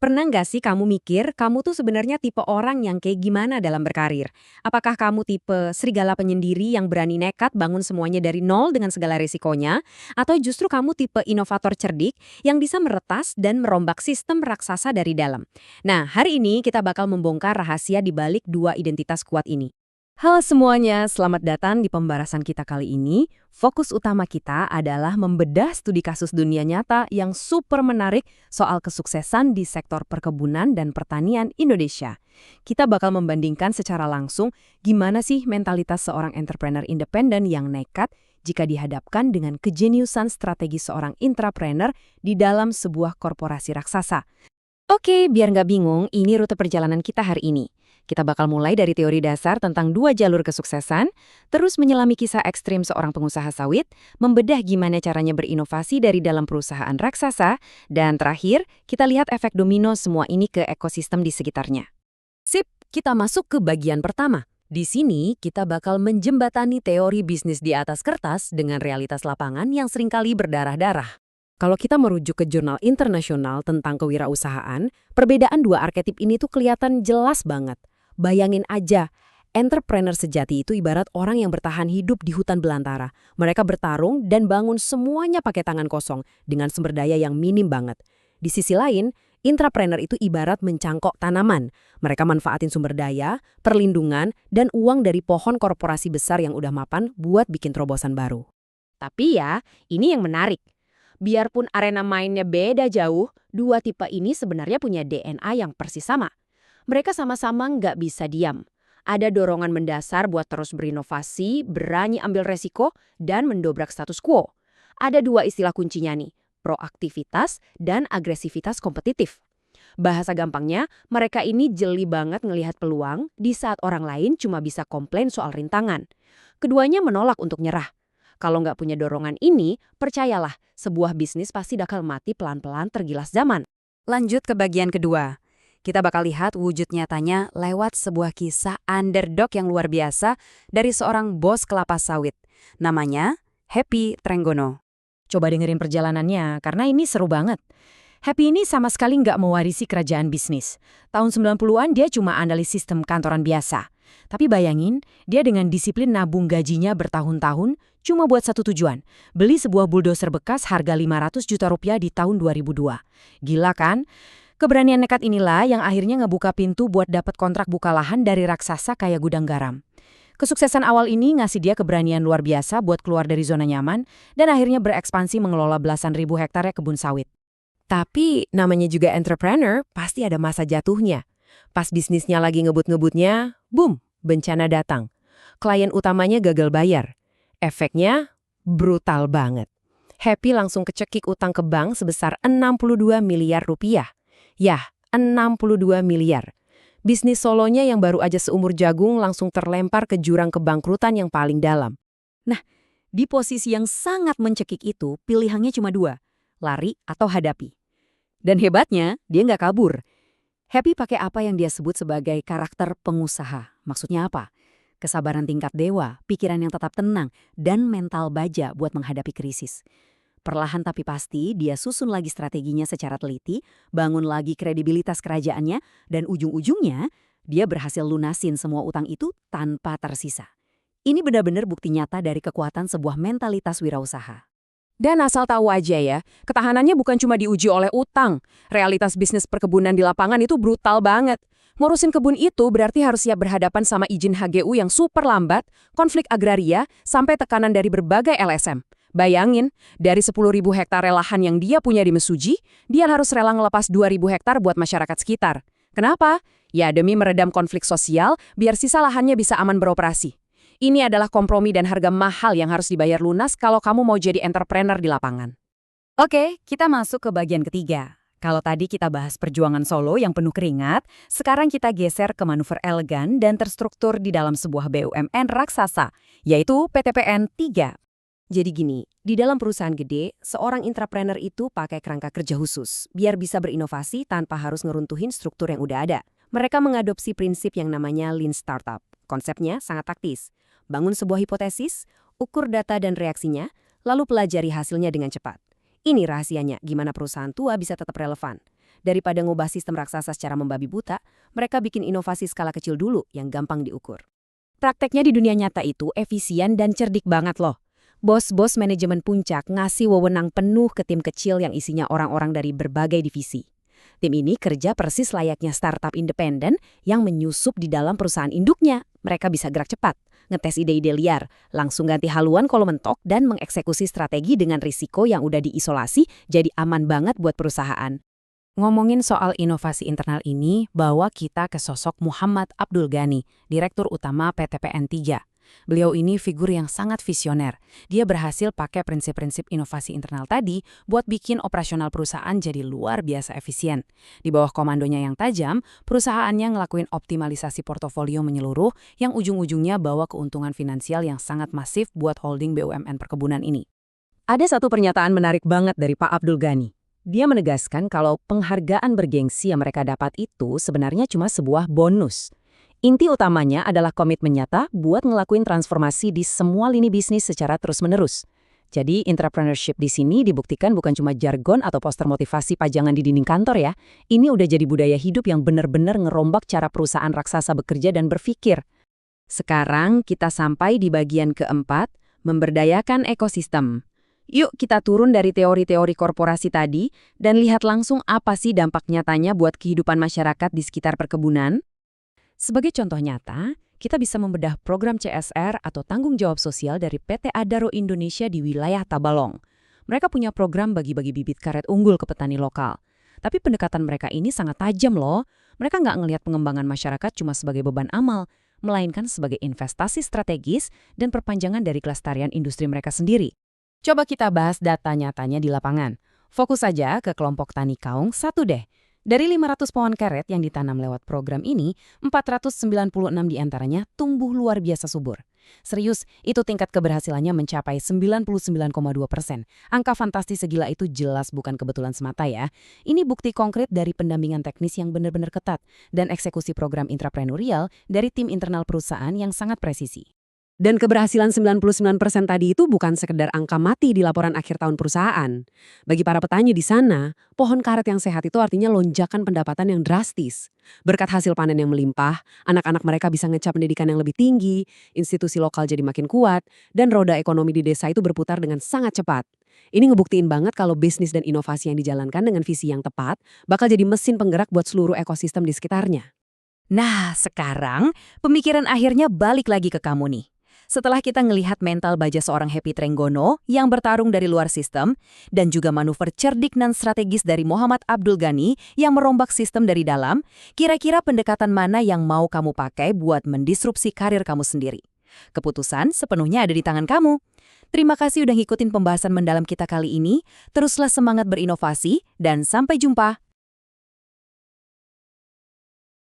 Pernah nggak sih kamu mikir, kamu tuh sebenarnya tipe orang yang kayak gimana dalam berkarir? Apakah kamu tipe serigala penyendiri yang berani nekat bangun semuanya dari nol dengan segala resikonya? Atau justru kamu tipe inovator cerdik yang bisa meretas dan merombak sistem raksasa dari dalam? Nah, hari ini kita bakal membongkar rahasia di balik dua identitas kuat ini. Halo semuanya, selamat datang di pembahasan kita kali ini. Fokus utama kita adalah membedah studi kasus dunia nyata yang super menarik soal kesuksesan di sektor perkebunan dan pertanian Indonesia. Kita bakal membandingkan secara langsung gimana sih mentalitas seorang entrepreneur independen yang nekat jika dihadapkan dengan kejeniusan strategi seorang intrapreneur di dalam sebuah korporasi raksasa. Oke, biar nggak bingung, ini rute perjalanan kita hari ini. Kita bakal mulai dari teori dasar tentang dua jalur kesuksesan, terus menyelami kisah ekstrim seorang pengusaha sawit, membedah gimana caranya berinovasi dari dalam perusahaan raksasa, dan terakhir, kita lihat efek domino semua ini ke ekosistem di sekitarnya. Sip, kita masuk ke bagian pertama. Di sini, kita bakal menjembatani teori bisnis di atas kertas dengan realitas lapangan yang seringkali berdarah-darah. Kalau kita merujuk ke jurnal internasional tentang kewirausahaan, perbedaan dua arketip ini tuh kelihatan jelas banget. Bayangin aja, entrepreneur sejati itu ibarat orang yang bertahan hidup di hutan belantara. Mereka bertarung dan bangun semuanya pakai tangan kosong dengan sumber daya yang minim banget. Di sisi lain, intrapreneur itu ibarat mencangkok tanaman. Mereka manfaatin sumber daya, perlindungan, dan uang dari pohon korporasi besar yang udah mapan buat bikin terobosan baru. Tapi ya, ini yang menarik. Biarpun arena mainnya beda jauh, dua tipe ini sebenarnya punya DNA yang persis sama. Mereka sama-sama nggak bisa diam. Ada dorongan mendasar buat terus berinovasi, berani ambil resiko, dan mendobrak status quo. Ada dua istilah kuncinya nih, proaktivitas dan agresivitas kompetitif. Bahasa gampangnya, mereka ini jeli banget ngelihat peluang di saat orang lain cuma bisa komplain soal rintangan. Keduanya menolak untuk nyerah. Kalau nggak punya dorongan ini, percayalah, sebuah bisnis pasti bakal mati pelan-pelan tergilas zaman. Lanjut ke bagian kedua. Kita bakal lihat wujud nyatanya lewat sebuah kisah underdog yang luar biasa dari seorang bos kelapa sawit. Namanya Happy Trenggono. Coba dengerin perjalanannya, karena ini seru banget. Happy ini sama sekali nggak mewarisi kerajaan bisnis. Tahun 90-an dia cuma andalis sistem kantoran biasa. Tapi bayangin, dia dengan disiplin nabung gajinya bertahun-tahun cuma buat satu tujuan, beli sebuah bulldozer bekas harga 500 juta rupiah di tahun 2002. Gila kan? Keberanian nekat inilah yang akhirnya ngebuka pintu buat dapat kontrak buka lahan dari raksasa kayak gudang garam. Kesuksesan awal ini ngasih dia keberanian luar biasa buat keluar dari zona nyaman dan akhirnya berekspansi mengelola belasan ribu hektar kebun sawit. Tapi namanya juga entrepreneur, pasti ada masa jatuhnya. Pas bisnisnya lagi ngebut-ngebutnya, boom, bencana datang. Klien utamanya gagal bayar. Efeknya brutal banget. Happy langsung kecekik utang ke bank sebesar 62 miliar rupiah. Yah, 62 miliar. Bisnis solonya yang baru aja seumur jagung langsung terlempar ke jurang kebangkrutan yang paling dalam. Nah, di posisi yang sangat mencekik itu, pilihannya cuma dua, lari atau hadapi. Dan hebatnya, dia nggak kabur. Happy pakai apa yang dia sebut sebagai karakter pengusaha. Maksudnya apa? Kesabaran tingkat dewa, pikiran yang tetap tenang, dan mental baja buat menghadapi krisis. Perlahan tapi pasti, dia susun lagi strateginya secara teliti, bangun lagi kredibilitas kerajaannya, dan ujung-ujungnya, dia berhasil lunasin semua utang itu tanpa tersisa. Ini benar-benar bukti nyata dari kekuatan sebuah mentalitas wirausaha. Dan asal tahu aja ya, ketahanannya bukan cuma diuji oleh utang. Realitas bisnis perkebunan di lapangan itu brutal banget. Ngurusin kebun itu berarti harus siap berhadapan sama izin HGU yang super lambat, konflik agraria, sampai tekanan dari berbagai LSM. Bayangin, dari 10.000 hektar lahan yang dia punya di Mesuji, dia harus rela ngelepas 2.000 hektar buat masyarakat sekitar. Kenapa? Ya demi meredam konflik sosial, biar sisa lahannya bisa aman beroperasi. Ini adalah kompromi dan harga mahal yang harus dibayar lunas kalau kamu mau jadi entrepreneur di lapangan. Oke, kita masuk ke bagian ketiga. Kalau tadi kita bahas perjuangan solo yang penuh keringat, sekarang kita geser ke manuver elegan dan terstruktur di dalam sebuah BUMN raksasa, yaitu PTPN 3. Jadi gini, di dalam perusahaan gede, seorang intrapreneur itu pakai kerangka kerja khusus, biar bisa berinovasi tanpa harus ngeruntuhin struktur yang udah ada. Mereka mengadopsi prinsip yang namanya Lean Startup. Konsepnya sangat taktis. Bangun sebuah hipotesis, ukur data dan reaksinya, lalu pelajari hasilnya dengan cepat. Ini rahasianya gimana perusahaan tua bisa tetap relevan. Daripada ngubah sistem raksasa secara membabi buta, mereka bikin inovasi skala kecil dulu yang gampang diukur. Prakteknya di dunia nyata itu efisien dan cerdik banget loh. Bos-bos manajemen puncak ngasih wewenang penuh ke tim kecil yang isinya orang-orang dari berbagai divisi. Tim ini kerja persis layaknya startup independen yang menyusup di dalam perusahaan induknya. Mereka bisa gerak cepat, ngetes ide-ide liar, langsung ganti haluan kalau mentok, dan mengeksekusi strategi dengan risiko yang udah diisolasi jadi aman banget buat perusahaan. Ngomongin soal inovasi internal ini, bawa kita ke sosok Muhammad Abdul Ghani, Direktur Utama PT PN3. Beliau ini figur yang sangat visioner. Dia berhasil pakai prinsip-prinsip inovasi internal tadi buat bikin operasional perusahaan jadi luar biasa efisien. Di bawah komandonya yang tajam, perusahaannya ngelakuin optimalisasi portofolio menyeluruh yang ujung-ujungnya bawa keuntungan finansial yang sangat masif buat holding BUMN perkebunan ini. Ada satu pernyataan menarik banget dari Pak Abdul Ghani. Dia menegaskan kalau penghargaan bergengsi yang mereka dapat itu sebenarnya cuma sebuah bonus. Inti utamanya adalah komitmen nyata buat ngelakuin transformasi di semua lini bisnis secara terus-menerus. Jadi, entrepreneurship di sini dibuktikan bukan cuma jargon atau poster motivasi pajangan di dinding kantor ya. Ini udah jadi budaya hidup yang benar-benar ngerombak cara perusahaan raksasa bekerja dan berpikir. Sekarang kita sampai di bagian keempat, memberdayakan ekosistem. Yuk kita turun dari teori-teori korporasi tadi dan lihat langsung apa sih dampak nyatanya buat kehidupan masyarakat di sekitar perkebunan. Sebagai contoh nyata, kita bisa membedah program CSR atau tanggung jawab sosial dari PT Adaro Indonesia di wilayah Tabalong. Mereka punya program bagi-bagi bibit karet unggul ke petani lokal. Tapi pendekatan mereka ini sangat tajam loh. Mereka nggak ngelihat pengembangan masyarakat cuma sebagai beban amal, melainkan sebagai investasi strategis dan perpanjangan dari kelestarian industri mereka sendiri. Coba kita bahas data nyatanya di lapangan. Fokus saja ke kelompok tani kaung 1 deh. Dari 500 pohon karet yang ditanam lewat program ini, 496 diantaranya tumbuh luar biasa subur. Serius, itu tingkat keberhasilannya mencapai 99,2%. Angka fantastis segila itu jelas bukan kebetulan semata ya. Ini bukti konkret dari pendampingan teknis yang benar-benar ketat dan eksekusi program intrapreneurial dari tim internal perusahaan yang sangat presisi. Dan keberhasilan 99% tadi itu bukan sekedar angka mati di laporan akhir tahun perusahaan. Bagi para petani di sana, pohon karet yang sehat itu artinya lonjakan pendapatan yang drastis. Berkat hasil panen yang melimpah, anak-anak mereka bisa ngecap pendidikan yang lebih tinggi, institusi lokal jadi makin kuat, dan roda ekonomi di desa itu berputar dengan sangat cepat. Ini ngebuktiin banget kalau bisnis dan inovasi yang dijalankan dengan visi yang tepat bakal jadi mesin penggerak buat seluruh ekosistem di sekitarnya. Nah, sekarang pemikiran akhirnya balik lagi ke kamu nih. Setelah kita ngelihat mental baja seorang Happy Trenggono yang bertarung dari luar sistem, dan juga manuver cerdik dan strategis dari Muhammad Abdul Ghani yang merombak sistem dari dalam, kira-kira pendekatan mana yang mau kamu pakai buat mendisrupsi karir kamu sendiri? Keputusan sepenuhnya ada di tangan kamu. Terima kasih udah ngikutin pembahasan mendalam kita kali ini, teruslah semangat berinovasi, dan sampai jumpa!